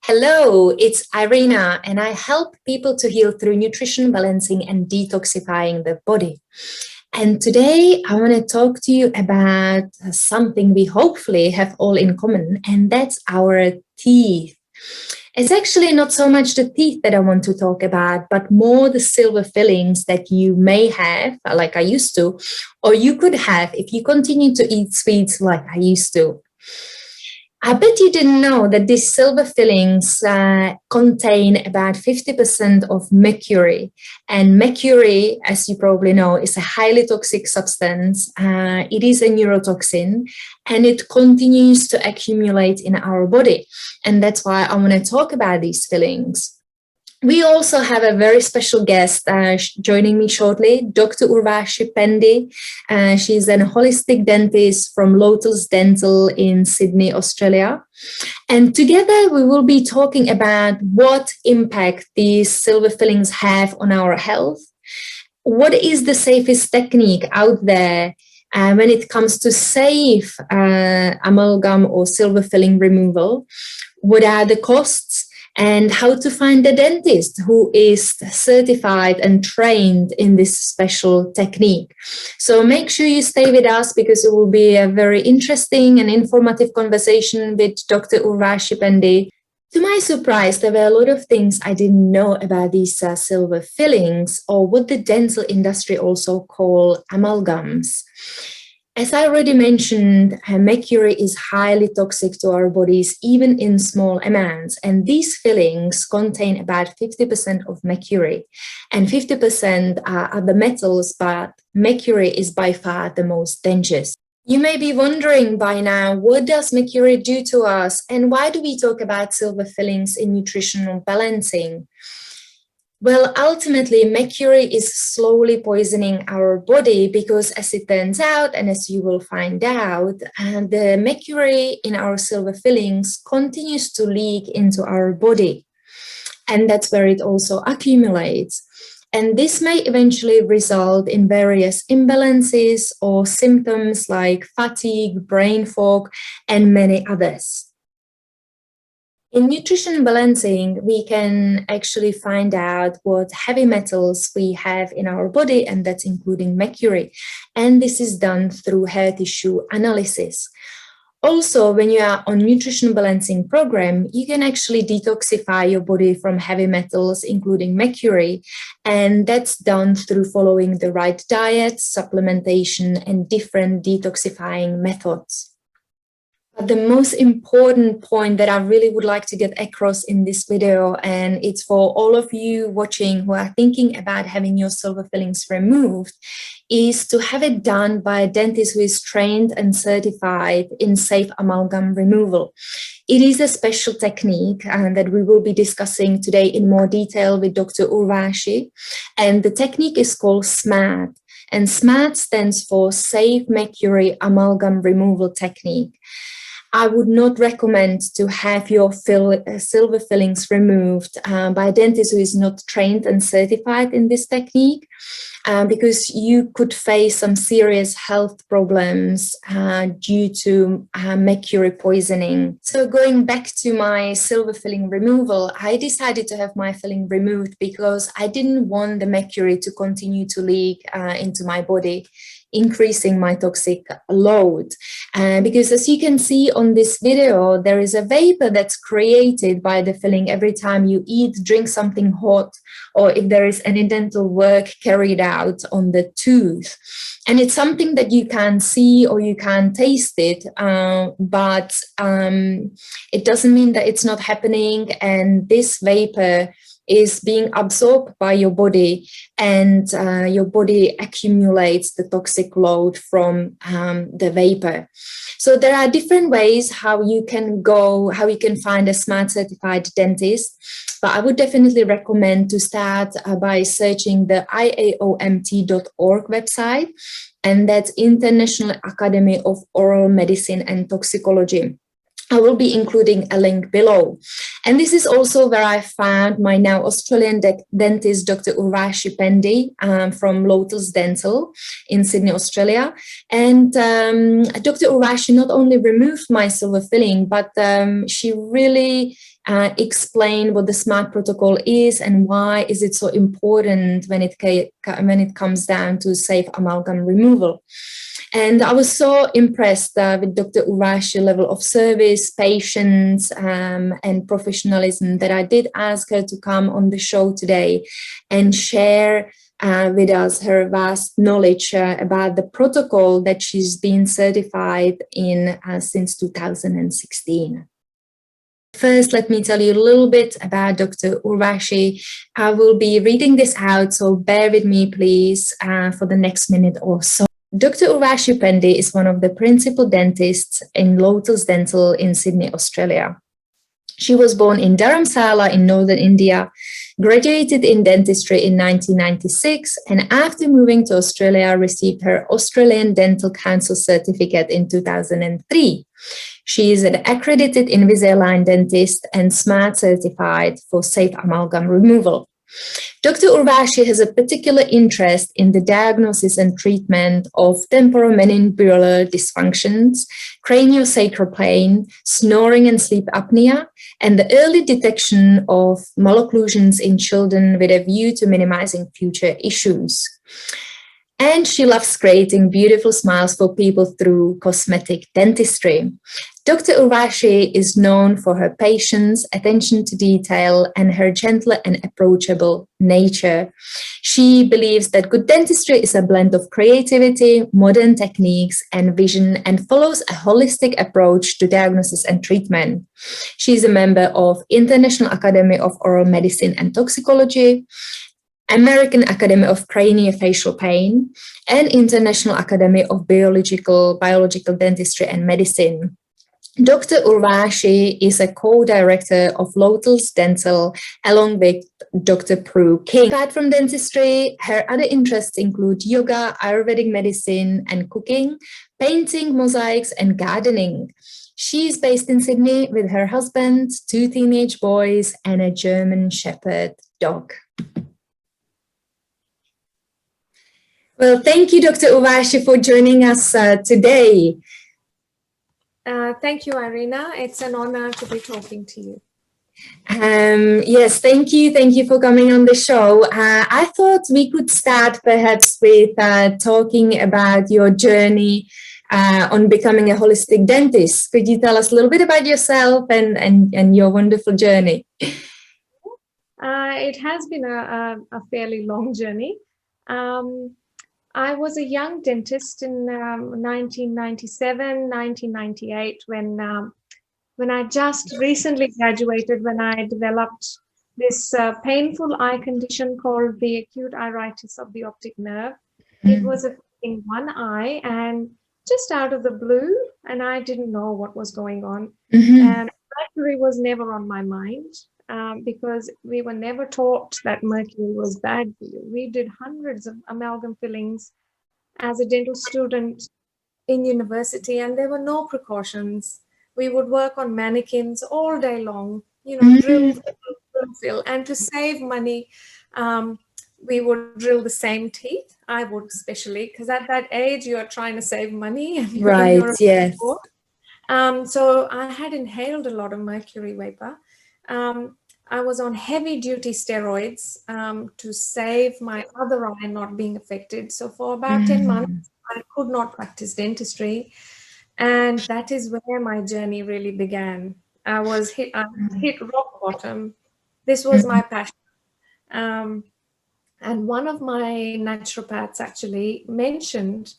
Hello, it's Irina, and I help people to heal through nutrition balancing and detoxifying the body. And today I want to talk to you about something we hopefully have all in common, and that's our teeth. It's actually not so much the teeth that I want to talk about, but more the silver fillings that you may have, like I used to, or you could have if you continue to eat sweets like I used to. I bet you didn't know that these silver fillings contain about 50% of mercury. And mercury, as you probably know, is a highly toxic substance. It is a neurotoxin, and it continues to accumulate in our body. And that's why I want to talk about these fillings. We also have a very special guest joining me shortly, Dr. Urvashi Pandey. She's a holistic dentist from Lotus Dental in Sydney, Australia. And together we will be talking about what impact these silver fillings have on our health. What is the safest technique out there when it comes to safe amalgam or silver filling removal? What are the costs? And how to find a dentist who is certified and trained in this special technique. So make sure you stay with us because it will be a very interesting and informative conversation with Dr. Urvashi Pandey. To my surprise, there were a lot of things I didn't know about these silver fillings, or what the dental industry also call amalgams. As I already mentioned, mercury is highly toxic to our bodies, even in small amounts. And these fillings contain about 50% of mercury, and 50% are other metals, but mercury is by far the most dangerous. You may be wondering by now, what does mercury do to us? And why do we talk about silver fillings in nutritional balancing? Well, ultimately, mercury is slowly poisoning our body because, as it turns out, and as you will find out, the mercury in our silver fillings continues to leak into our body. And that's where it also accumulates. And this may eventually result in various imbalances or symptoms like fatigue, brain fog, and many others. In nutrition balancing, we can actually find out what heavy metals we have in our body, and that's including mercury. And this is done through hair tissue analysis. Also, when you are on nutrition balancing program, you can actually detoxify your body from heavy metals, including mercury. And that's done through following the right diet, supplementation, and different detoxifying methods. But the most important point that I really would like to get across in this video, and it's for all of you watching who are thinking about having your silver fillings removed, is to have it done by a dentist who is trained and certified in safe amalgam removal. It is a special technique that we will be discussing today in more detail with Dr. Urvashi, and the technique is called SMART. And SMART stands for Safe Mercury Amalgam Removal Technique. I would not recommend to have your silver fillings removed by a dentist who is not trained and certified in this technique, because you could face some serious health problems due to mercury poisoning. So going back to my silver filling removal, I decided to have my filling removed because I didn't want the mercury to continue to leak into my body, increasing my toxic load. Because as you can see on this video, there is a vapor that's created by the filling every time you eat, drink something hot, or if there is any dental work carried out on the tooth. And it's something that you can see or you can taste it, but it doesn't mean that it's not happening. And this vapor is being absorbed by your body, and your body accumulates the toxic load from the vapor. So there are different ways how you can find a SMART certified dentist, but I would definitely recommend to start by searching the IAOMT.org website, and that's International Academy of Oral Medicine and Toxicology. I will be including a link below. And this is also where I found my now Australian dentist, Dr. Urvashi Pandey, from Lotus Dental in Sydney, Australia. And Dr. Urvashi not only removed my silver filling, but she really explained what the SMART protocol is and why is it so important when it comes down to safe amalgam removal. And I was so impressed with Dr. Urvashi's level of service, patience, and professionalism that I did ask her to come on the show today and share with us her vast knowledge about the protocol that she's been certified in since 2016. First, let me tell you a little bit about Dr. Urvashi. I will be reading this out, so bear with me, please, for the next minute or so. Dr. Urvashi Pandey is one of the principal dentists in Lotus Dental in Sydney, Australia. She was born in Dharamsala in northern India, graduated in dentistry in 1996, and after moving to Australia, received her Australian Dental Council certificate in 2003. She is an accredited Invisalign dentist and SMART certified for safe amalgam removal. Dr. Urvashi has a particular interest in the diagnosis and treatment of temporomandibular dysfunctions, craniosacral pain, snoring and sleep apnea, and the early detection of malocclusions in children with a view to minimizing future issues. And she loves creating beautiful smiles for people through cosmetic dentistry. Dr. Urvashi is known for her patience, attention to detail, and her gentle and approachable nature. She believes that good dentistry is a blend of creativity, modern techniques, and vision, and follows a holistic approach to diagnosis and treatment. She is a member of International Academy of Oral Medicine and Toxicology, American Academy of Craniofacial Pain, and International Academy of Biological Dentistry and Medicine. Dr. Urvashi is a co-director of Lotus Dental along with Dr. Prue King. Apart from dentistry, her other interests include yoga, Ayurvedic medicine and cooking, painting, mosaics, and gardening. She is based in Sydney with her husband, 2 teenage boys, and a German Shepherd dog. Well, thank you, Dr. Urvashi, for joining us today. Thank you, Irina. It's an honor to be talking to you. Yes, thank you. Thank you for coming on the show. I thought we could start perhaps with talking about your journey on becoming a holistic dentist. Could you tell us a little bit about yourself and your wonderful journey? It has been a fairly long journey. I was a young dentist in 1997, 1998, when I just recently graduated, when I developed this painful eye condition called the acute iritis of the optic nerve. It was affecting one eye and just out of the blue, and I didn't know what was going on. And mercury was never on my mind. Because we were never taught that mercury was bad for you. We did hundreds of amalgam fillings as a dental student in university, and there were no precautions. We would work on mannequins all day long, drill, fill. And to save money, we would drill the same teeth. I would especially, because at that age, you're trying to save money. And right, yes. So I had inhaled a lot of mercury vapor. I was on heavy duty steroids to save my other eye not being affected. So for about 10 months, I could not practice dentistry. And that is where my journey really began. I hit rock bottom. This was my passion. And one of my naturopaths actually mentioned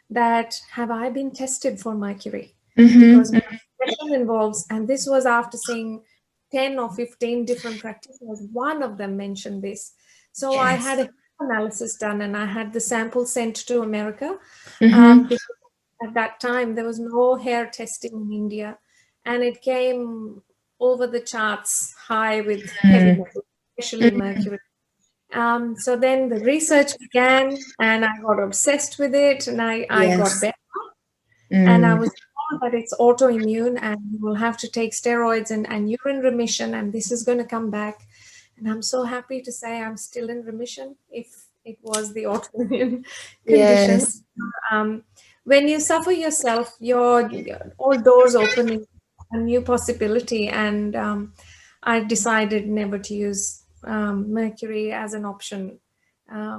that, have I been tested for mercury? Because my profession involves, and this was after seeing 10 or 15 different practitioners, one of them mentioned this. So I had a analysis done and I had the sample sent to America. Because at that time, there was no hair testing in India, and it came over the charts high with heavy metals, especially mercury. So then the research began and I got obsessed with it, and I got better. And I was know that it's autoimmune and you will have to take steroids and you're in remission and this is going to come back. And I'm so happy to say I'm still in remission if it was the autoimmune condition. Yes. When you suffer yourself, your all doors open a new possibility. And I decided never to use mercury as an option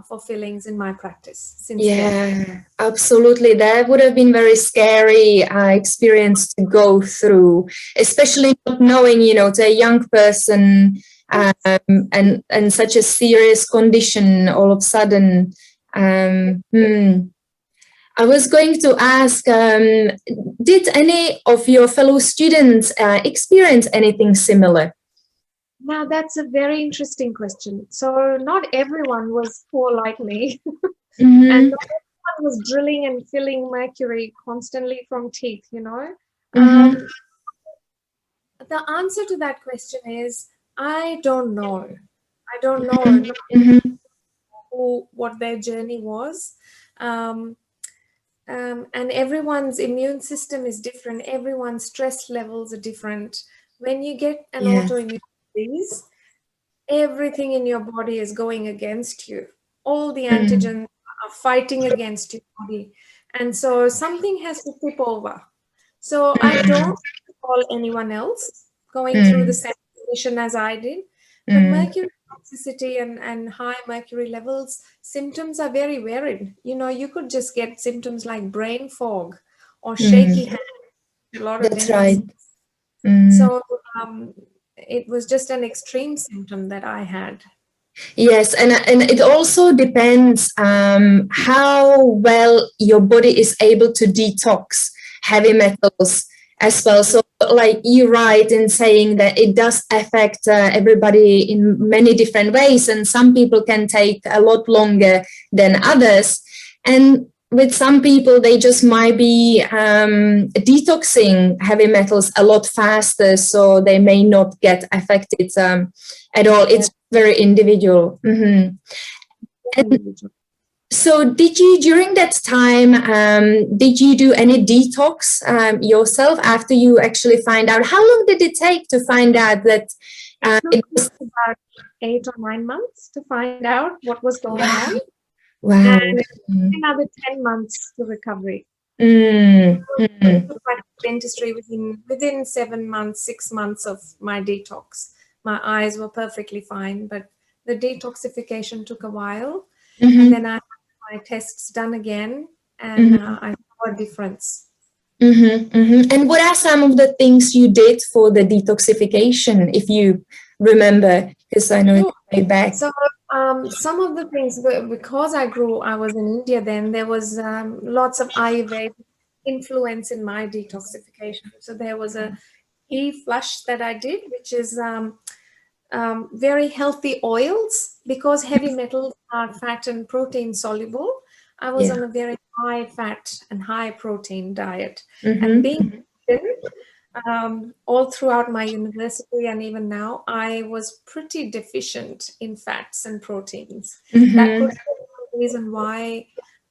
for fillings in my practice since then. Yeah, absolutely. That would have been very scary experience to go through, especially not knowing, to a young person, and such a serious condition all of a sudden. I was going to ask, did any of your fellow students experience anything similar? Now, that's a very interesting question. So not everyone was poor like me. Mm-hmm. And not everyone was drilling and filling mercury constantly from teeth, Mm-hmm. The answer to that question is, I don't know. I don't know Mm-hmm. what their journey was. And everyone's immune system is different. Everyone's stress levels are different. When you get an Yes. autoimmune disease, everything in your body is going against you. All the antigens are fighting against your body. And so something has to tip over. So I don't call anyone else going through the same condition as I did. But mercury toxicity and high mercury levels, symptoms are very varied. You could just get symptoms like brain fog or shaky hands. A lot of That's dentists. right. So it was just an extreme symptom that I had. Yes, and it also depends how well your body is able to detox heavy metals as well. So, like you're right in saying that it does affect everybody in many different ways, and some people can take a lot longer than others. And with some people, they just might be detoxing heavy metals a lot faster, so they may not get affected at all. It's very individual. Mm-hmm. And so did you, during that time, did you do any detox yourself after you actually find out? How long did it take to find out that it was about 8 or 9 months to find out what was going on? Wow. And another 10 months to recovery. Dentistry within 7 months, 6 months of my detox. My eyes were perfectly fine, but the detoxification took a while. And then I had my tests done again, and I saw a difference. And what are some of the things you did for the detoxification, if you remember? Because I know it's way back. So some of the things, because I was in India then, there was lots of Ayurveda influence in my detoxification. So there was a e-flush that I did, which is very healthy oils, because heavy metals are fat and protein soluble. I was on a very high fat and high protein diet. And being all throughout my university and even now, I was pretty deficient in fats and proteins. That could be the reason why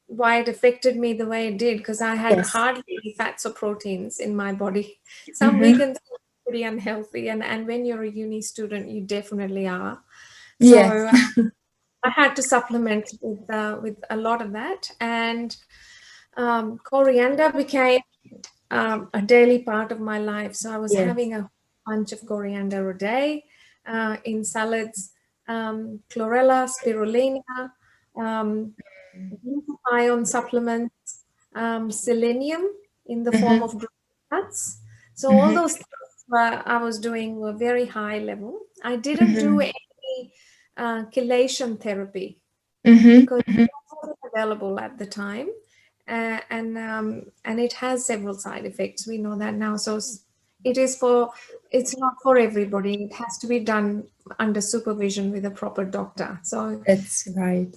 it affected me the way it did, because I had hardly any fats or proteins in my body. Some vegans are pretty unhealthy, and when you're a uni student, you definitely are. So I had to supplement with a lot of that, and coriander became a daily part of my life. So I was having a bunch of coriander a day in salads, chlorella, spirulina, glutathione supplements, selenium in the form of nuts. So all those things I was doing were very high level. I didn't do any chelation therapy because it wasn't available at the time. And it has several side effects. We know that now. So it's not for everybody. It has to be done under supervision with a proper doctor. So that's right.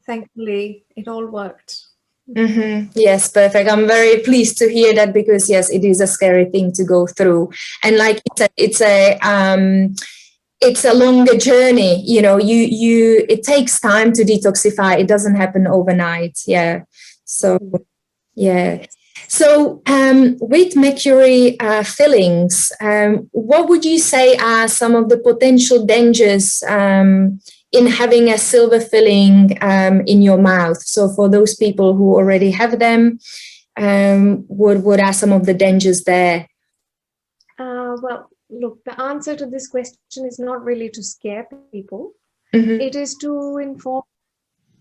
Thankfully, it all worked. Yes, perfect. I'm very pleased to hear that, because yes, it is a scary thing to go through. And like you said, it's a longer journey. It takes time to detoxify. It doesn't happen overnight. Yeah. So, yeah. So, with mercury fillings, what would you say are some of the potential dangers in having a silver filling in your mouth? So, for those people who already have them, what are some of the dangers there? Well, look, the answer to this question is not really to scare people. Mm-hmm. It is to inform.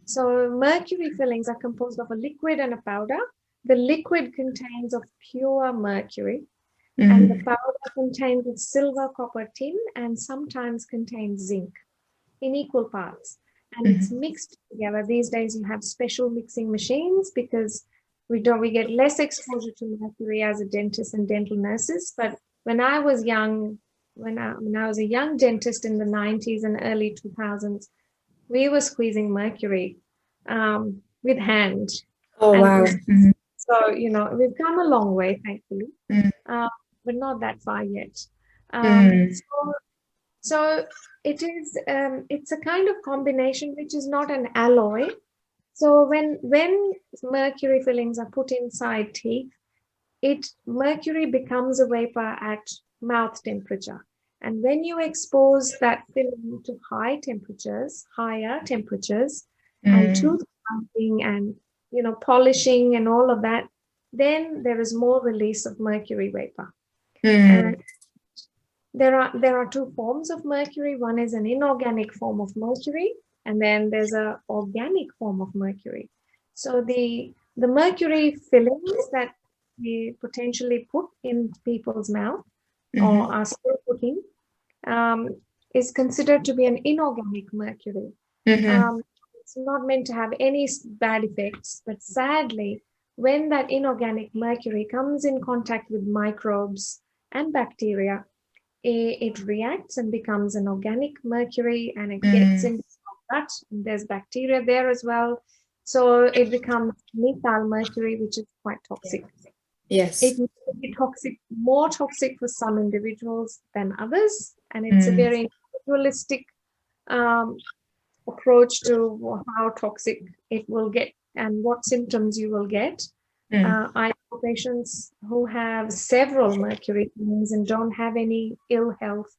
So mercury fillings are composed of a liquid and a powder. The liquid contains of pure mercury, and the powder contains of silver, copper, tin, and sometimes contains zinc in equal parts. And it's mixed together. These days you have special mixing machines because we get less exposure to mercury as a dentist and dental nurses. But when I was young, when I was a young dentist in the 90s and early 2000s, we were squeezing mercury with hand. Oh, wow. So, we've come a long way, thankfully, but not that far yet. So it's a kind of combination which is not an alloy. So when mercury fillings are put inside teeth, mercury becomes a vapor at mouth temperature. And when you expose that filling to higher temperatures, and tooth grinding and polishing and all of that, then there is more release of mercury vapor. And there are two forms of mercury. One is an inorganic form of mercury, and then there's an organic form of mercury. So the mercury fillings that we potentially put in people's mouth or are still putting is considered to be an inorganic mercury. It's not meant to have any bad effects, but sadly, when that inorganic mercury comes in contact with microbes and bacteria, it reacts and becomes an organic mercury, and it gets into the gut. And there's bacteria there as well. So it becomes methyl mercury, which is quite toxic. Yes. It may be more toxic for some individuals than others. And it's a very individualistic approach to how toxic it will get and what symptoms you will get. I know patients who have several mercury fillings and don't have any ill health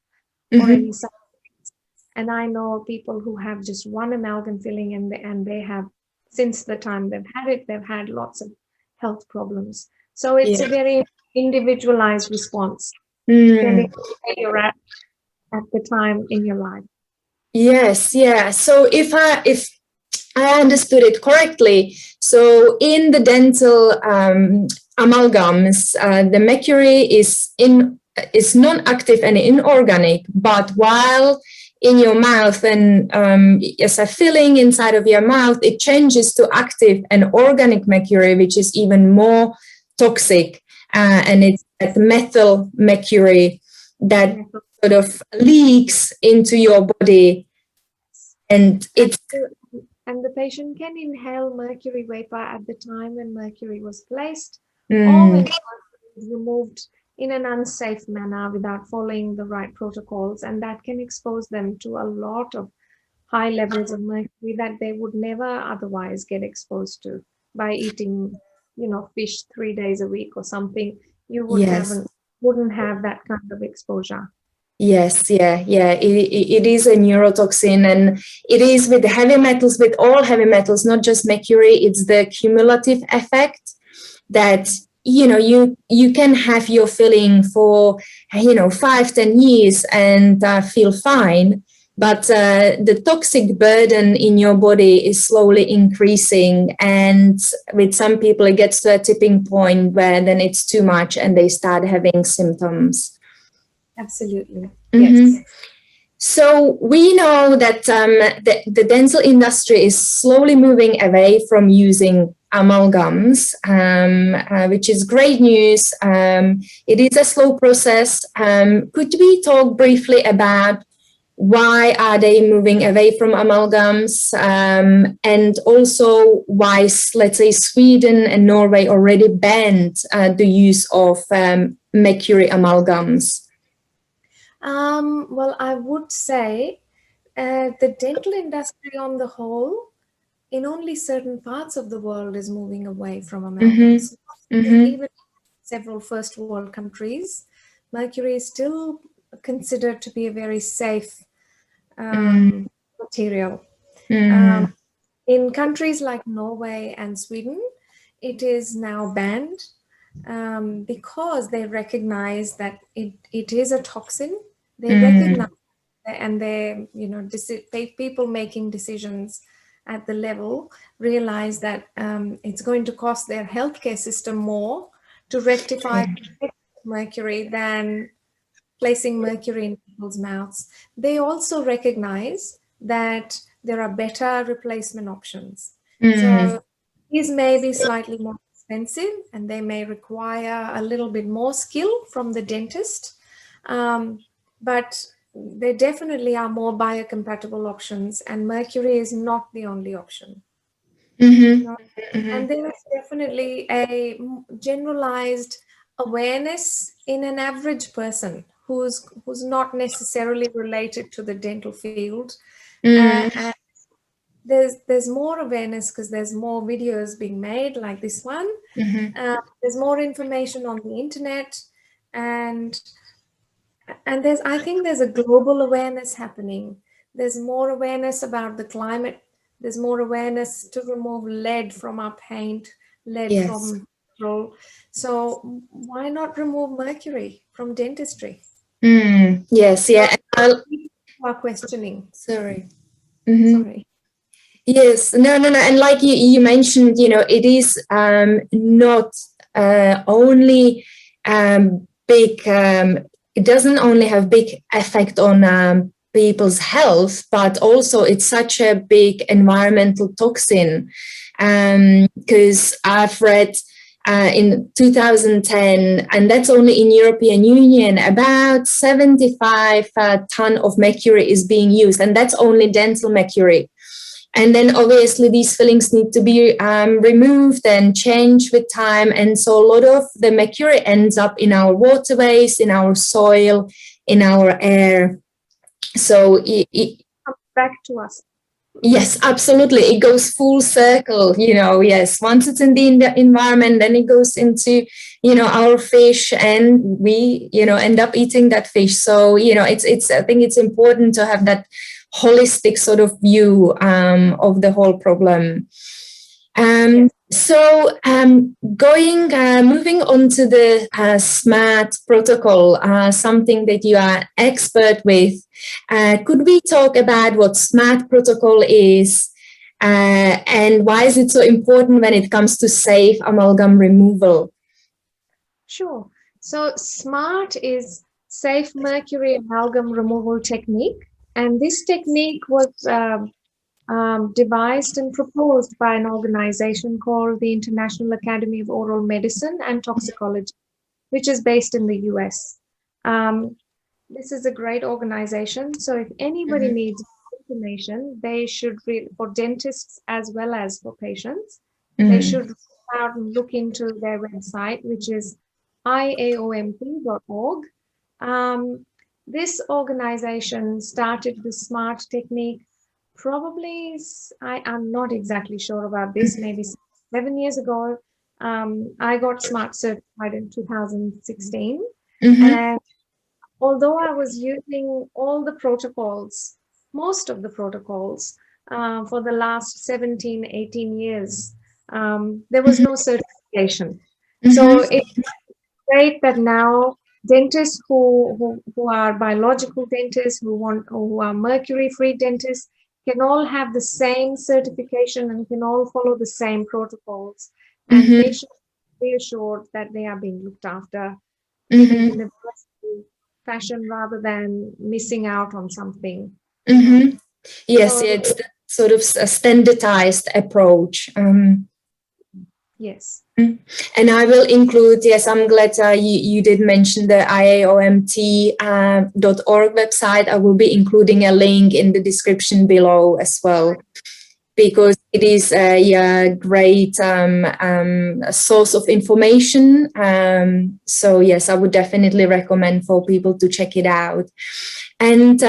or any side effects. And I know people who have just one amalgam filling and they have, since the time they've had it, they've had lots of health problems. So it's a very individualized response, depending on where you're at the time in your life. Yes, yeah. So if I understood it correctly, so in the dental amalgams, the mercury is non-active and inorganic, but while in your mouth and as a filling inside of your mouth, it changes to active and organic mercury, which is even more toxic, and it's that methyl mercury that sort of leaks into your body, and the patient can inhale mercury vapor at the time when mercury was placed, or when mercury was removed in an unsafe manner without following the right protocols, and that can expose them to a lot of high levels of mercury that they would never otherwise get exposed to by eating, fish 3 days a week or something. You wouldn't have that kind of exposure. Yes, yeah. It is a neurotoxin, and it is with heavy metals, with all heavy metals, not just mercury. It's the cumulative effect that you can have your filling for 5-10 years and feel fine, but the toxic burden in your body is slowly increasing, and with some people it gets to a tipping point where then it's too much and they start having symptoms. Absolutely. Yes. So we know that the dental industry is slowly moving away from using amalgams, which is great news. It is a slow process. Could we talk briefly about why are they moving away from amalgams, and also why, let's say, Sweden and Norway already banned the use of mercury amalgams? Well, I would say the dental industry on the whole, in only certain parts of the world, is moving away from amalgams. Even several first world countries, mercury is still considered to be a very safe material. In countries like Norway and Sweden, it is now banned because they recognize that it is a toxin. They recognize, and they, people making decisions at the level realize that it's going to cost their healthcare system more to rectify mercury than placing mercury in people's mouths. They also recognize that there are better replacement options. So these may be slightly more expensive and they may require a little bit more skill from the dentist, but there definitely are more biocompatible options, and mercury is not the only option. And there is definitely a generalized awareness in an average person who's not necessarily related to the dental field, and there's more awareness because there's more videos being made like this one. There's more information on the internet, and I think there's a global awareness happening. There's more awareness about the climate. There's more awareness to remove lead from our paint, lead from petrol. So why not remove mercury from dentistry? Yes, yeah. People are questioning. Sorry. Yes, no. And like you mentioned, it is not only big. It doesn't only have big effect on people's health, but also it's such a big environmental toxin. Because I've read in 2010, and that's only in European Union, about 75 ton of mercury is being used, and that's only dental mercury. And then obviously these fillings need to be removed and changed with time. And so a lot of the mercury ends up in our waterways, in our soil, in our air. So it comes back to us. Yes, absolutely. It goes full circle, yes. Once it's in the environment, then it goes into, our fish, and we, end up eating that fish. So, it's, I think it's important to have that holistic sort of view of the whole problem. So moving on to the SMART protocol, something that you are expert with, could we talk about what SMART protocol is and why is it so important when it comes to safe amalgam removal? Sure. So SMART is Safe Mercury Amalgam Removal Technique. And this technique was devised and proposed by an organization called the International Academy of Oral Medicine and Toxicology, which is based in the US. This is a great organization. So if anybody needs information, they should read, for dentists as well as for patients, they should reach out and look into their website, which is iaomp.org. This organization started the SMART technique probably, I'm not exactly sure about this, maybe 7 years ago. I got SMART certified in 2016. And although I was using all the protocols, most of the protocols, for the last 17, 18 years, there was no certification. So it's great that now dentists who are biological dentists, who are mercury-free dentists, can all have the same certification and can all follow the same protocols. And patients be assured that they are being looked after in the best fashion rather than missing out on something. Yes, so, it's the sort of a standardized approach. Yes. And I will include, yes, I'm glad you did mention the iaomt.org website. I will be including a link in the description below as well, because it is a great source of information. So yes, I would definitely recommend for people to check it out. And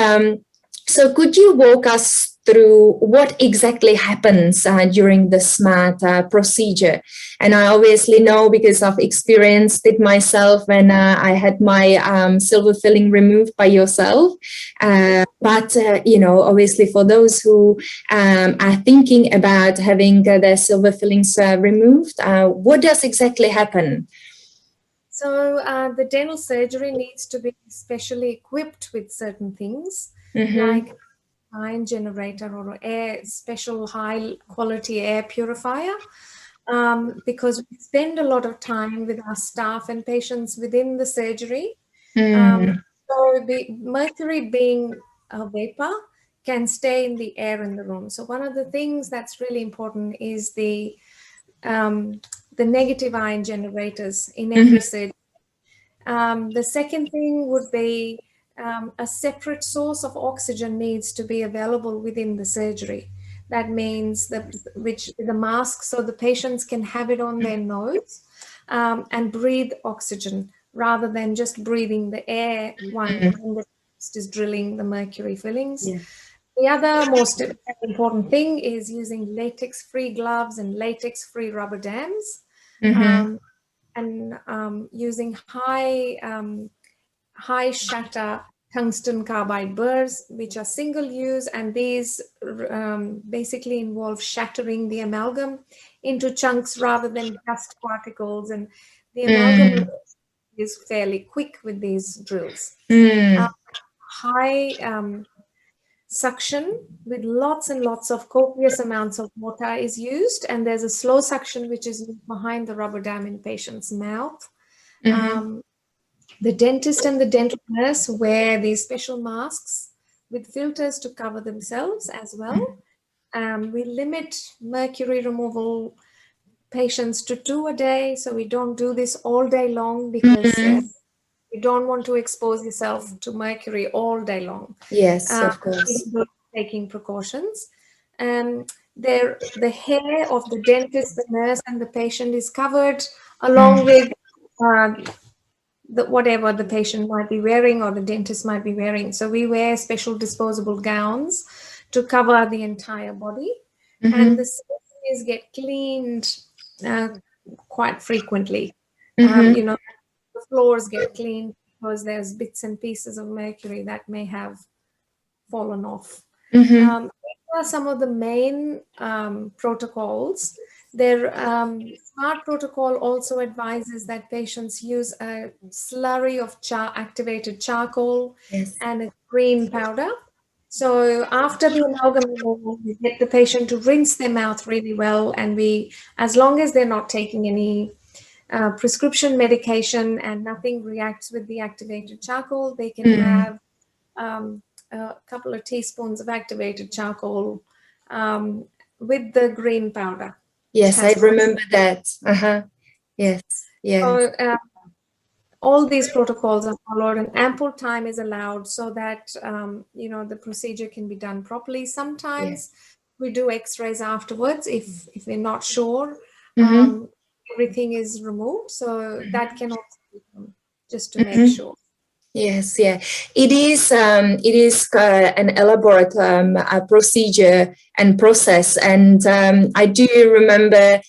so could you walk us through what exactly happens during the SMART procedure. And I obviously know, because I've experienced it myself when I had my silver filling removed by yourself. But obviously for those who are thinking about having their silver fillings removed, what does exactly happen? So the dental surgery needs to be specially equipped with certain things, like ion generator or special high quality air purifier, because we spend a lot of time with our staff and patients within the surgery. So the mercury, being a vapor, can stay in the air in the room. So one of the things that's really important is the negative ion generators in every surgery. The second thing would be a separate source of oxygen needs to be available within the surgery. That means the mask, so the patients can have it on their nose and breathe oxygen rather than just breathing the air when the dentist is drilling the mercury fillings. Yeah. The other most important thing is using latex-free gloves and latex-free rubber dams. And using high shatter tungsten carbide burrs, which are single use, and these basically involve shattering the amalgam into chunks rather than dust particles, and the amalgam is fairly quick with these drills. High suction with lots and lots of copious amounts of water is used, and there's a slow suction which is behind the rubber dam in patient's mouth. The dentist and the dental nurse wear these special masks with filters to cover themselves as well. We limit mercury removal patients to 2 a day, so we don't do this all day long, because you don't want to expose yourself to mercury all day long. Yes, of course. Taking precautions. The hair of the dentist, the nurse, and the patient is covered along with whatever the patient might be wearing or the dentist might be wearing. So we wear special disposable gowns to cover the entire body, and the surfaces get cleaned quite frequently. The floors get cleaned because there's bits and pieces of mercury that may have fallen off. These are some of the main protocols. Their SMART protocol also advises that patients use a slurry of activated charcoal and a green powder. So after the amalgam removal, we get the patient to rinse their mouth really well, and as long as they're not taking any prescription medication and nothing reacts with the activated charcoal, they can have a couple of teaspoons of activated charcoal with the green powder. Yes, I remember that. Yes, yes. So all these protocols are followed, and ample time is allowed so that the procedure can be done properly. Sometimes we do X-rays afterwards if we're not sure everything is removed. So that can also be done just to make sure. Yes, yeah, it is an elaborate procedure and process, and I do remember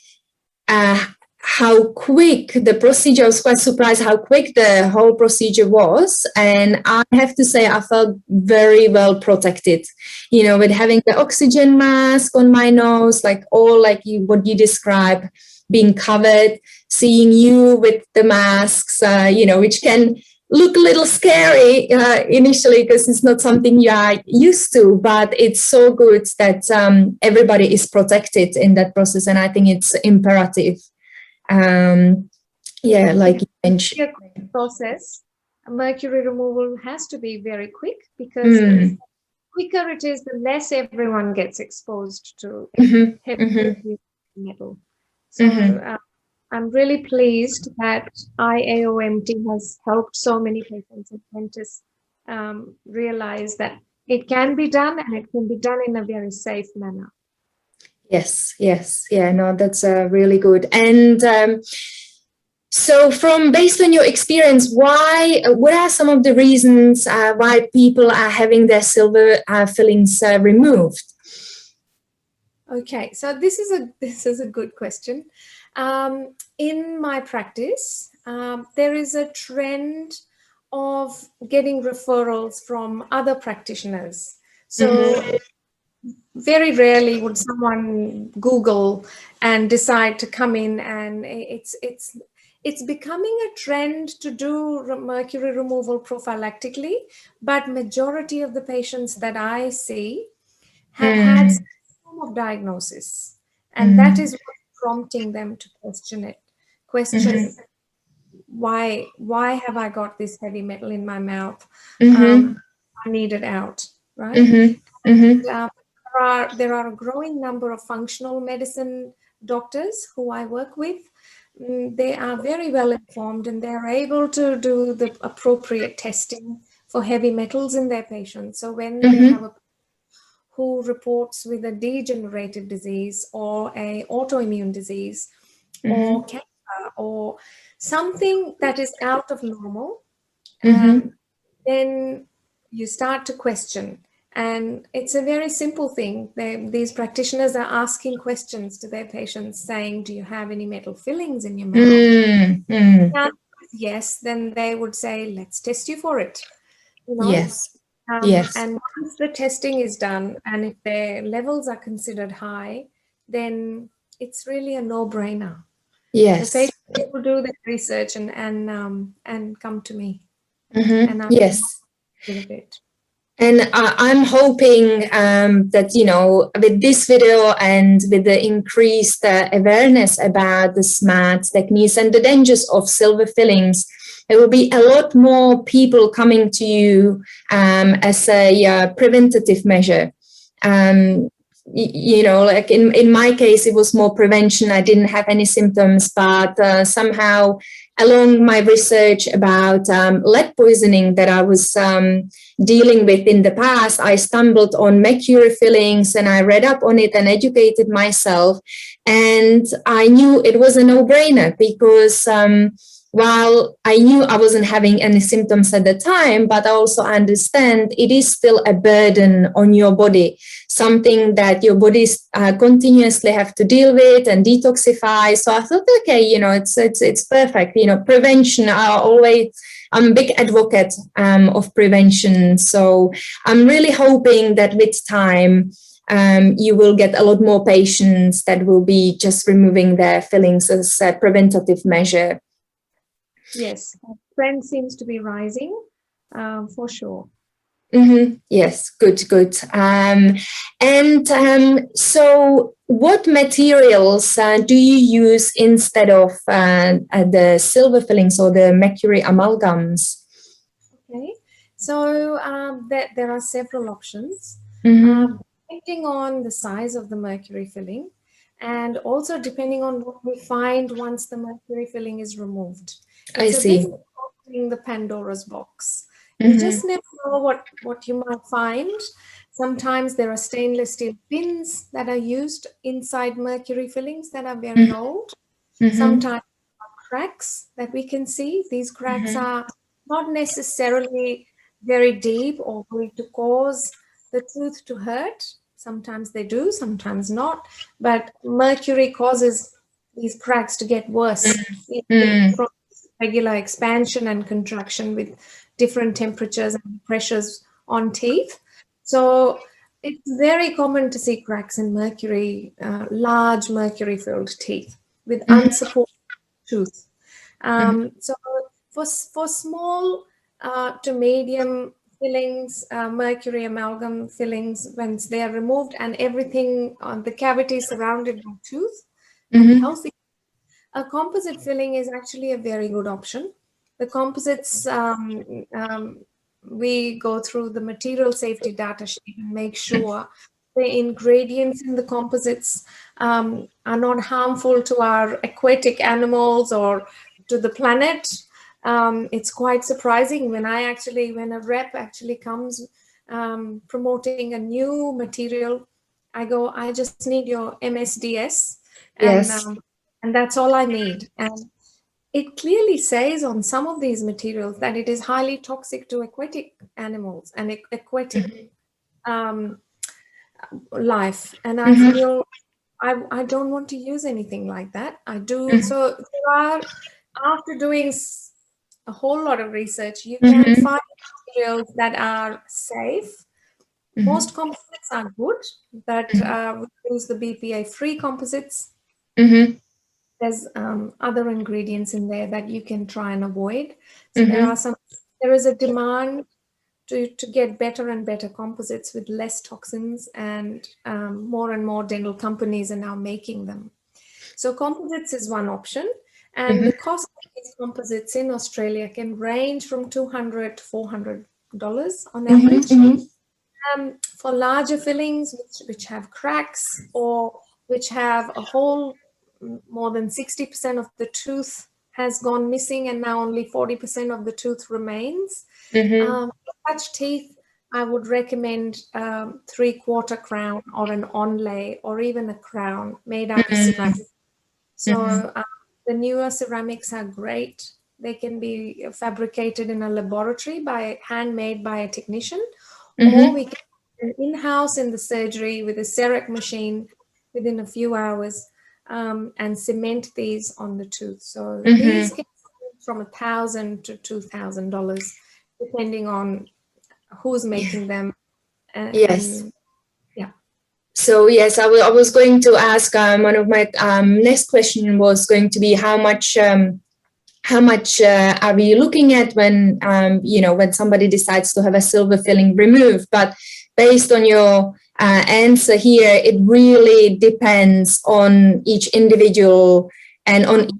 how quick the procedure. I was quite surprised how quick the whole procedure was, and I have to say I felt very well protected. With having the oxygen mask on my nose, what you describe, being covered, seeing you with the masks, which can look a little scary initially because it's not something you are used to, but it's so good that everybody is protected in that process, and I think it's imperative. Like you mentioned, process, mercury removal has to be very quick, because the quicker it is, the less everyone gets exposed to heavy metal. So I'm really pleased that IAOMT has helped so many patients and dentists realize that it can be done, and it can be done in a very safe manner. Yes. Yeah, no, that's really good. And so based on your experience, what are some of the reasons why people are having their silver fillings removed? Okay, so this is a good question. In my practice, there is a trend of getting referrals from other practitioners. So Mm-hmm. very rarely would someone Google and decide to come in, and it's becoming a trend to do mercury removal prophylactically, but majority of the patients that I see have had some form of diagnosis, and that Mm-hmm. is what's prompting them to question it. Question Mm-hmm. why have I got this heavy metal in my mouth? Mm-hmm. I need it out, right? Mm-hmm. Mm-hmm. There are a growing number of functional medicine doctors who I work with. They are very well informed and they are able to do the appropriate testing for heavy metals in their patients. So when they have Mm-hmm. a who reports with a degenerative disease or a autoimmune disease or Mm-hmm. cancer or something that is out of normal, Mm-hmm. then you start to question. And it's a very simple thing. These practitioners are asking questions to their patients saying, do you have any metal fillings in your mouth? Mm-hmm. The answer is yes, then they would say, let's test you for it. You know, Yes. Yes. and once the testing is done, and if their levels are considered high, then it's really a no-brainer. The Yes. patient will do their research and come to me, Mm-hmm. and I'm Yes. rid of it. And I'm hoping that, with this video and with the increased awareness about the smart techniques and the dangers of silver fillings, there will be a lot more people coming to you as a preventative measure. Um, like in my case, it was more prevention. I didn't have any symptoms, but somehow along my research about lead poisoning that I was dealing with in the past, I stumbled on mercury fillings and I read up on it and educated myself. And I knew it was a no-brainer because while I knew I wasn't having any symptoms at the time, but I also understand it is still a burden on your body, something that your bodies continuously have to deal with and detoxify. So I thought, okay, it's perfect. Prevention. I'm a big advocate of prevention. So I'm really hoping that with time, you will get a lot more patients that will be just removing their fillings as a preventative measure. Yes, trend seems to be rising, for sure. Mm-hmm. Yes, good. So what materials do you use instead of the silver fillings or the mercury amalgams? Okay, so there are several options, Mm-hmm. depending on the size of the mercury filling, and also depending on what we find once the mercury filling is removed. I It's a bit see. like opening the Pandora's box. You Mm-hmm. just never know what you might find. Sometimes there are stainless steel pins that are used inside mercury fillings that are very old. Mm-hmm. Sometimes cracks that we can see. These cracks Mm-hmm. are not necessarily very deep or going to cause the tooth to hurt. Sometimes they do, sometimes not. But mercury causes these cracks to get worse Mm-hmm. from regular expansion and contraction with different temperatures and pressures on teeth. So it's very common to see cracks in mercury, large mercury filled teeth with unsupported tooth. So for small to medium fillings, mercury amalgam fillings, when they are removed and everything on the cavity surrounded by tooth and Mm-hmm. healthy, a composite filling is actually a very good option. The composites, we go through the material safety data sheet and make sure the ingredients in the composites are not harmful to our aquatic animals or to the planet. It's quite surprising when a rep actually comes promoting a new material. I go, I just need your MSDS, and Yes. um, and that's all I need. And it clearly says on some of these materials that it is highly toxic to aquatic animals and aquatic um, life. And I Mm-hmm. feel I don't want to use anything like that. I do. So there are, after doing a whole lot of research, you can Mm-hmm. find materials that are safe. Mm-hmm. Most composites are good, but we use the BPA-free composites. Mm-hmm. There's other ingredients in there that you can try and avoid. So Mm-hmm. there is a demand to get better and better composites with less toxins, and more and more dental companies are now making them. So composites is one option, and Mm-hmm. the cost of these composites in Australia can range from $200 to $400 on average. Mm-hmm. For larger fillings, which have cracks or which have a hole, more than 60% of the tooth has gone missing and now only 40% of the tooth remains. Mm-hmm. For such teeth, I would recommend 3/4 crown or an onlay or even a crown made out of ceramic. So Mm-hmm. the newer ceramics are great. They can be fabricated in a laboratory handmade by a technician, or Mm-hmm. we can in-house in the surgery with a CEREC machine within a few hours, and cement these on the tooth. So these Mm-hmm. can range from $1,000 to $2,000, depending on who's making them. Yes. And yeah. So yes, I was going to ask, one of my next question was going to be how much are we looking at when when somebody decides to have a silver filling removed? But based on your answer here, it really depends on each individual and on each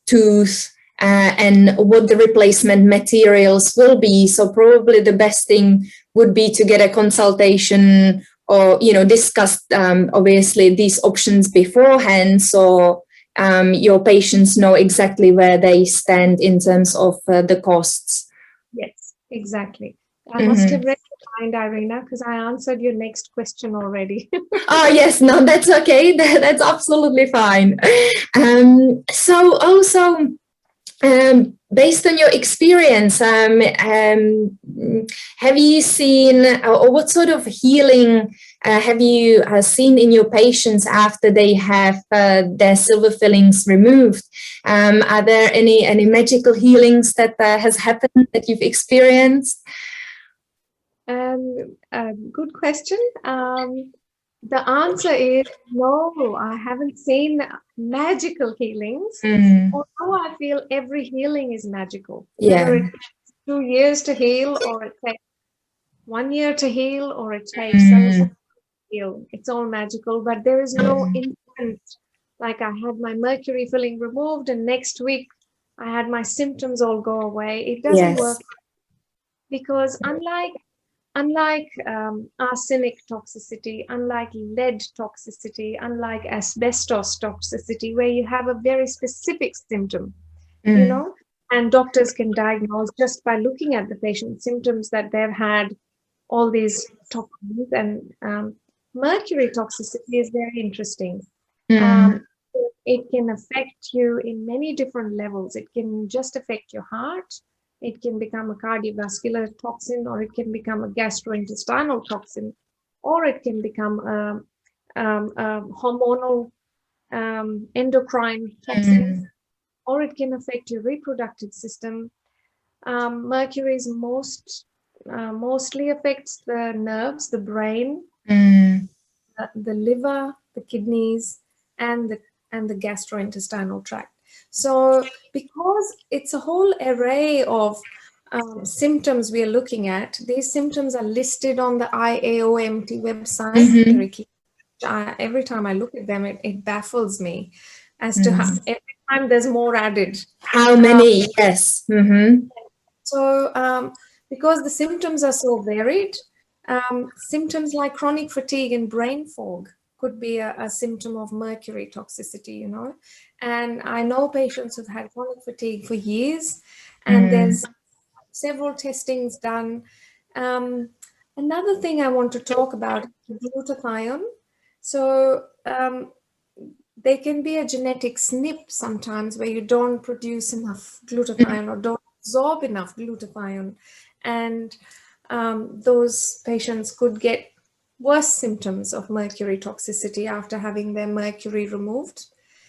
tooth, and what the replacement materials will be. So probably the best thing would be to get a consultation, or discuss obviously these options beforehand, so your patients know exactly where they stand in terms of the costs. Yes, exactly. I must Mm-hmm. have read your mind, Irina, because I answered your next question already. Oh yes, no, that's okay. That's absolutely fine. So also, based on your experience, have you seen, or what sort of healing have you seen in your patients after they have their silver fillings removed? Are there any magical healings that has happened that you've experienced? Good question. The answer is no, I haven't seen magical healings. Mm, Although I feel every healing is magical, whether yeah. it takes 2 years to heal, or it takes 1 year to heal, or it takes 7 months Mm, to heal. It's all magical, but there is no mm, instant. Like I had my mercury filling removed, and next week I had my symptoms all go away. It doesn't yes. work, because unlike arsenic toxicity, unlike lead toxicity, unlike asbestos toxicity, where you have a very specific symptom, Mm, and doctors can diagnose just by looking at the patient's symptoms that they've had all these toxins. And mercury toxicity is very interesting. mm, Um, it can affect you in many different levels. It can just affect your heart. It can become a cardiovascular toxin, or it can become a gastrointestinal toxin, or it can become a hormonal endocrine toxin, mm, or it can affect your reproductive system. Mercury is mostly affects the nerves, the brain, mm, the liver, the kidneys, and the gastrointestinal tract. So, because it's a whole array of symptoms we are looking at, these symptoms are listed on the IAOMT website mhm, very clearly. Every time I look at them, it baffles me as to how mm. every time there's more added. How Uh, many? Yes. Mm-hmm. So, because the symptoms are so varied, symptoms like chronic fatigue and brain fog could be a symptom of mercury toxicity. And I know patients who've had chronic fatigue for years, and Mm, there's several testings done. Um, Another thing I want to talk about is glutathione. So, there can be a genetic SNP sometimes where you don't produce enough glutathione or don't absorb enough glutathione, and those patients could get worse symptoms of mercury toxicity after having their mercury removed.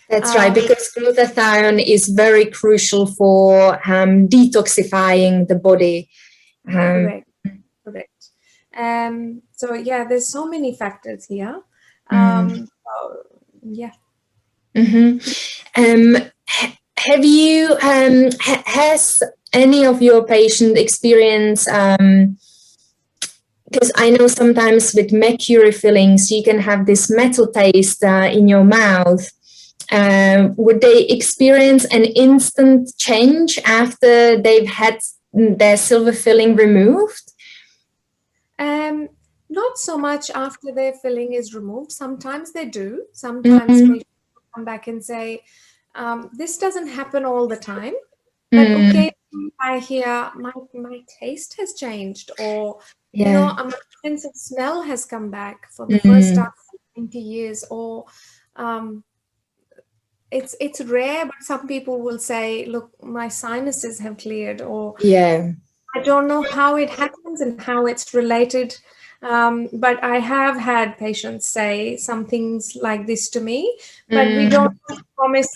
That's right, because glutathione is very crucial for detoxifying the body. Correct. So yeah, there's so many factors here. Yeah. Have you has any of your patient experience? Because I know sometimes with mercury fillings, you can have this metal taste in your mouth. Would they experience an instant change after they've had their silver filling removed? Not so much after their filling is removed. Sometimes they do. Sometimes patients come back and say, this doesn't happen all the time, but okay, I hear my taste has changed, or my sense of smell has come back for the first time in 20 years, or it's rare, but some people will say, look, my sinuses have cleared, or I don't know how it happens and how it's related. But I have had patients say some things like this to me, but we don't promise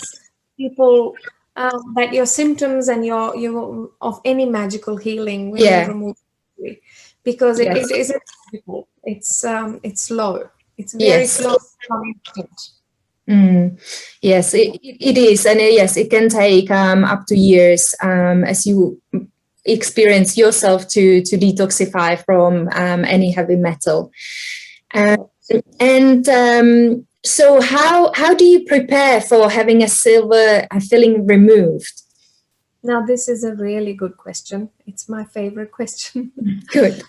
people that your symptoms and your of any magical healing when you remove it, because it isn't magical. It's slow. It's very slow. Yes, it is, and yes, it can take up to years as you experience yourself to detoxify from any heavy metal. So how do you prepare for having a silver filling removed? Now, this is a really good question. It's my favorite question. Good.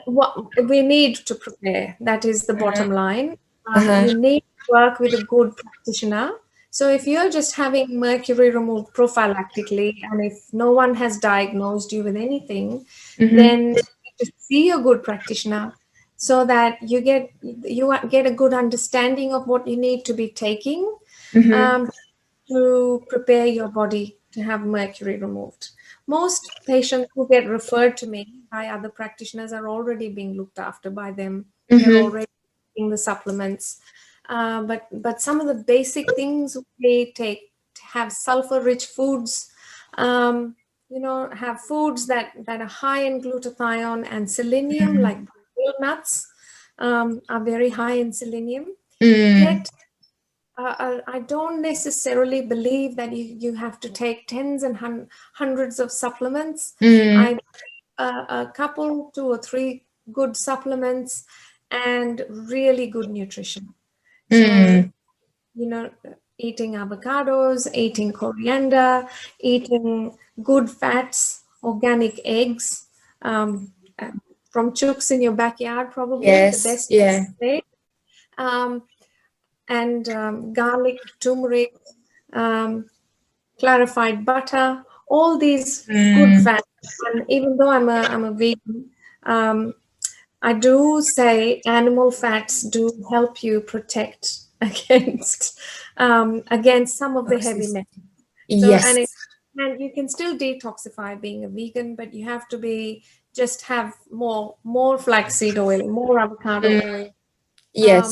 What we need to prepare, that is the bottom line. You need to work with a good practitioner. So if you're just having mercury removed prophylactically, and if no one has diagnosed you with anything, then you need to see a good practitioner so that you get a good understanding of what you need to be taking to prepare your body to have mercury removed. Most patients who get referred to me by other practitioners are already being looked after by them. They're already taking the supplements. But some of the basic things they take, have sulfur-rich foods, have foods that are high in glutathione and selenium, like Brazil nuts are very high in selenium. Yet I don't necessarily believe that you have to take tens and hundreds of supplements. I a couple, 2 or 3 good supplements and really good nutrition. So, eating avocados, eating coriander, eating good fats, organic eggs from chooks in your backyard, probably the best way. And garlic, turmeric, clarified butter, all these good fats. And even though I'm a vegan, I do say animal fats do help you protect against some of the heavy metals. So and you can still detoxify being a vegan, but you have to have more flaxseed oil, more avocado oil.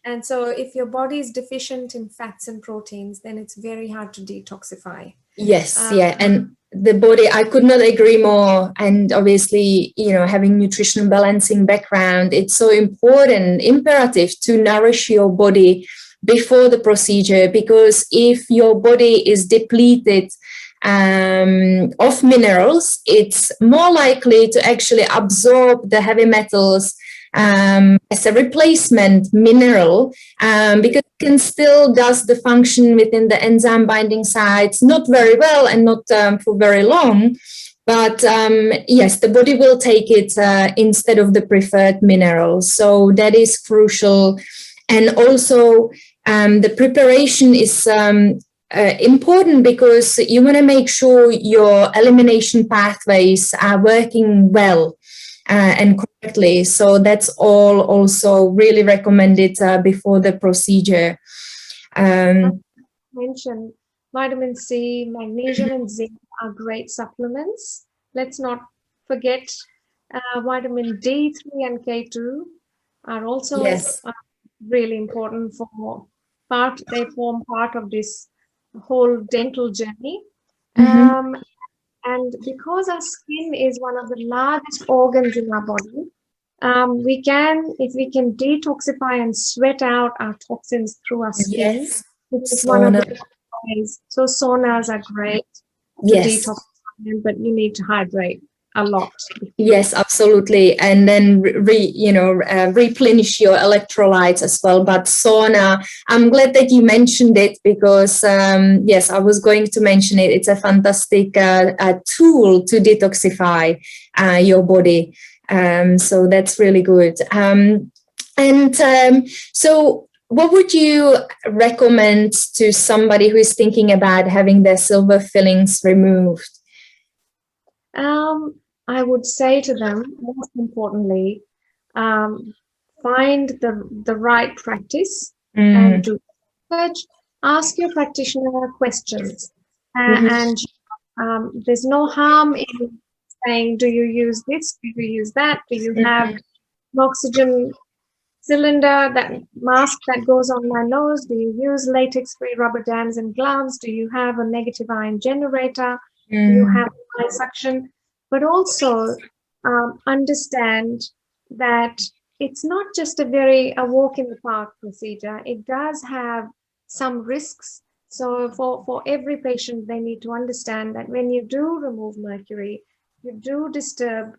And so if your body is deficient in fats and proteins, then it's very hard to detoxify. And the body, I could not agree more. And obviously, having nutritional balancing background, it's so important, imperative to nourish your body before the procedure, because if your body is depleted of minerals, it's more likely to actually absorb the heavy metals as a replacement mineral, because it can still does the function within the enzyme binding sites, not very well and not for very long. But yes, the body will take it instead of the preferred minerals. So that is crucial. And also the preparation is important, because you want to make sure your elimination pathways are working well and correctly. So that's all also really recommended before the procedure. Mention vitamin C, magnesium, and zinc are great supplements. Let's not forget Vitamin D3 and K2 are also Yes. really important for they form part of this whole dental journey. Mm-hmm. And because our skin is one of the largest organs in our body, if we can detoxify and sweat out our toxins through our skin, Yes. which is one of the Sauna. best ways. So saunas are great to Yes. detoxify, but you need to hydrate a lot. Yes, absolutely. And then replenish your electrolytes as well. But sauna, I'm glad that you mentioned it because, yes, I was going to mention it. It's a fantastic tool to detoxify your body. So that's really good. So what would you recommend to somebody who is thinking about having their silver fillings removed? I would say to them, most importantly, find the right practice and do research. Ask your practitioner questions, and there's no harm in saying, "Do you use this? Do you use that? Do you have an oxygen cylinder, that mask that goes on my nose? Do you use latex-free rubber dams and gloves? Do you have a negative ion generator? Do you have eye suction?" But also understand that it's not just a walk in the park procedure. It does have some risks. So for every patient, they need to understand that when you do remove mercury, you do disturb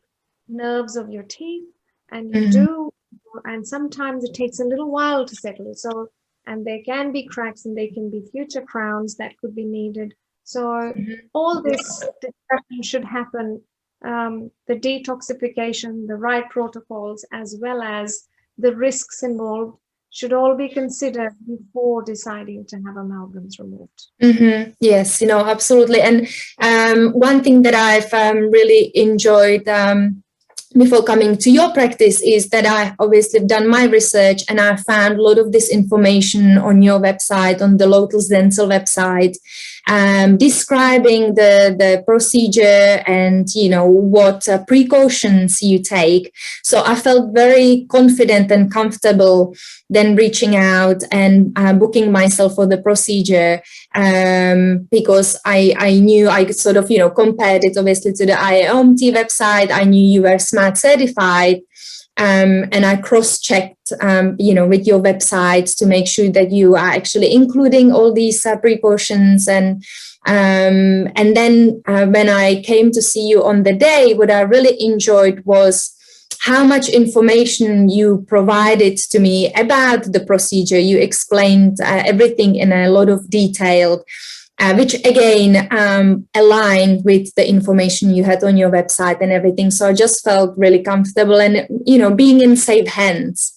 nerves of your teeth, and you do, and sometimes it takes a little while to settle. So, and there can be cracks and there can be future crowns that could be needed. So all this discussion should happen, the detoxification, the right protocols, as well as the risks involved, should all be considered before deciding to have amalgams removed. Yes, absolutely. And one thing that I've really enjoyed before coming to your practice is that I obviously have done my research and I found a lot of this information on your website, on the Lotus Dental website, describing the procedure and, what precautions you take. So I felt very confident and comfortable then reaching out and booking myself for the procedure because I knew I could sort of, compared it obviously to the IOMT website. I knew you were SMART certified. And I cross-checked, with your website to make sure that you are actually including all these precautions. And then when I came to see you on the day, what I really enjoyed was how much information you provided to me about the procedure. You explained everything in a lot of detail, which again aligned with the information you had on your website and everything. So I just felt really comfortable and, being in safe hands.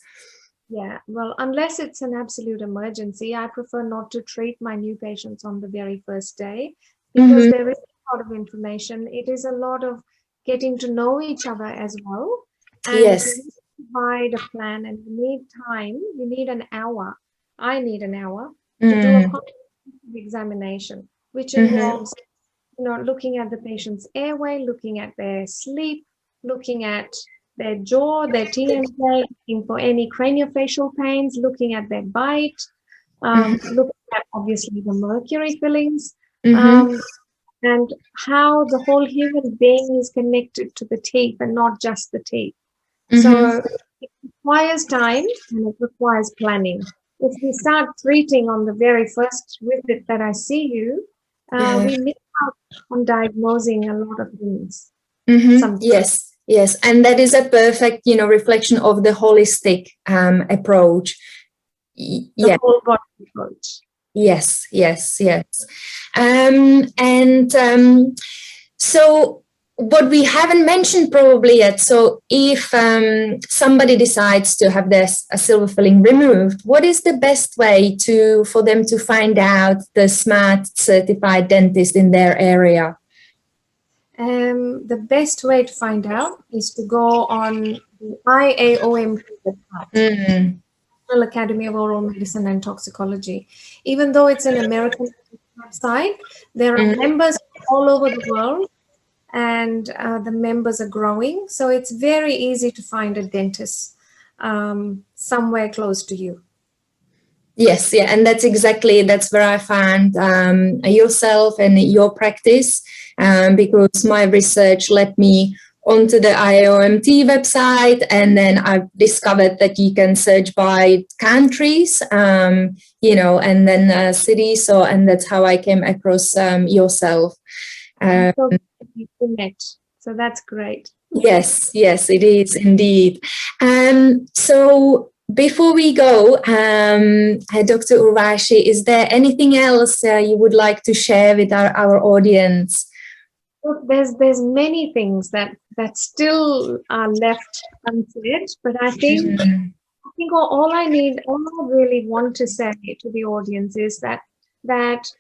Yeah, well, unless it's an absolute emergency, I prefer not to treat my new patients on the very first day because there is a lot of information. It is a lot of getting to know each other as well. And Yes. you provide a plan and you need time. You need an hour. I need an hour to do a comprehensive examination, which involves, looking at the patient's airway, looking at their sleep, looking at their jaw, their TMJ, looking for any craniofacial pains, looking at their bite, looking at obviously the mercury fillings, and how the whole human being is connected to the teeth and not just the teeth. So it requires time and it requires planning. If we start treating on the very first visit that I see you, we miss out on diagnosing a lot of things. Yes. And that is a perfect, reflection of the holistic approach. The whole body approach. Yes. So what we haven't mentioned probably yet, so if somebody decides to have a silver filling removed, what is the best way for them to find out the SMART certified dentist in their area? The best way to find out is to go on the IAOM website, National Academy of Oral Medicine and Toxicology. Even though it's an American website, there are members all over the world, and the members are growing. So it's very easy to find a dentist somewhere close to you. Yes, yeah, and that's where I found yourself and your practice, because my research led me onto the IOMT website, and then I discovered that you can search by countries, and then cities. So, and that's how I came across yourself. So that's great. Yes, it is indeed. So before we go, Dr. Urvashi, is there anything else you would like to share with our audience? There's many things that still are left unsaid, but I think all I really want to say to the audience is that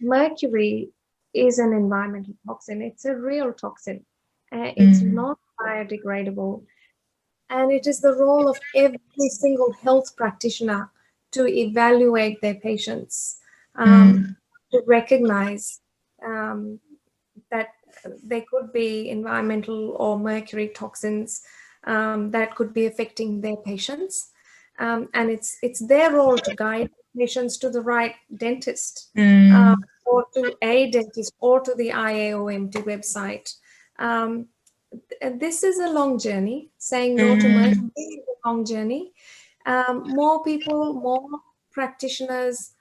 mercury is an environmental toxin. It's a real toxin. It's not biodegradable. And it is the role of every single health practitioner to evaluate their patients, to recognize that there could be environmental or mercury toxins that could be affecting their patients. And it's their role to guide patients to the right dentist, or to a dentist, or to the IAOMT website. This is a long journey. Saying no to mercury is a long journey. More people, more practitioners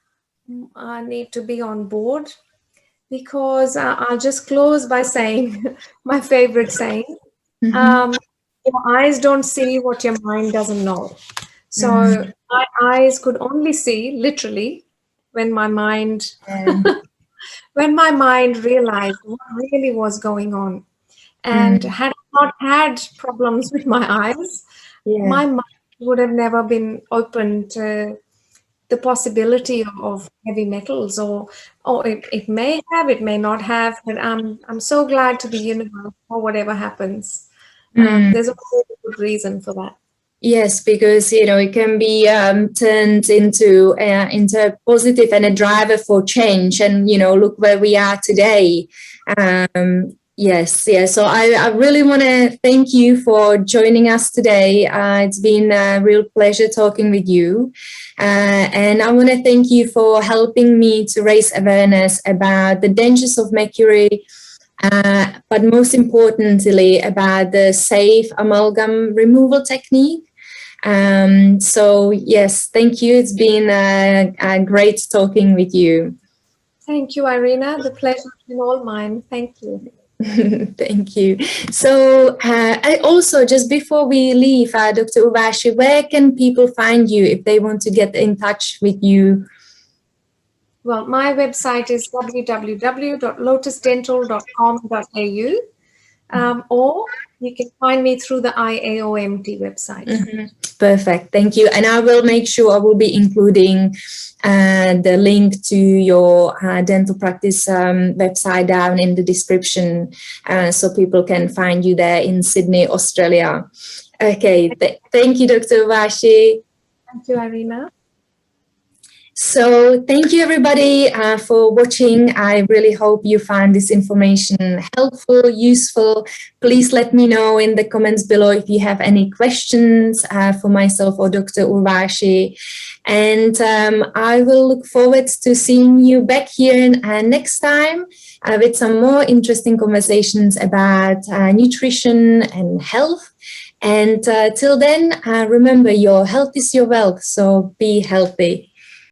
need to be on board, because I'll just close by saying my favorite saying, your eyes don't see what your mind doesn't know. So my eyes could only see literally when my mind when my mind realized what really was going on. And had I not had problems with my eyes, my mind would have never been open to the possibility of heavy metals, or it may have, it may not have, but I'm so glad to the universe for whatever happens. There's a really good reason for that. Yes, because it can be turned into a positive and a driver for change, and look where we are today. Yes. So I really want to thank you for joining us today. It's been a real pleasure talking with you, and I want to thank you for helping me to raise awareness about the dangers of mercury. But most importantly, about the safe amalgam removal technique. So yes, thank you. It's been great talking with you. Thank you, Irina. The pleasure has been all mine. Thank you. Thank you. So I also, just before we leave, Dr. Urvashi, where can people find you if they want to get in touch with you? Well, my website is www.lotusdental.com.au, or you can find me through the IAOMT website. Perfect. Thank you. And I will make sure I will be including the link to your dental practice website down in the description, so people can find you there in Sydney, Australia. Okay. Thank you, Dr. Urvashi. Thank you, Irina. So thank you, everybody, for watching. I really hope you found this information helpful, useful. Please let me know in the comments below if you have any questions for myself or Dr. Urvashi. And I will look forward to seeing you back here next time with some more interesting conversations about nutrition and health. And till then, remember, your health is your wealth, so be healthy.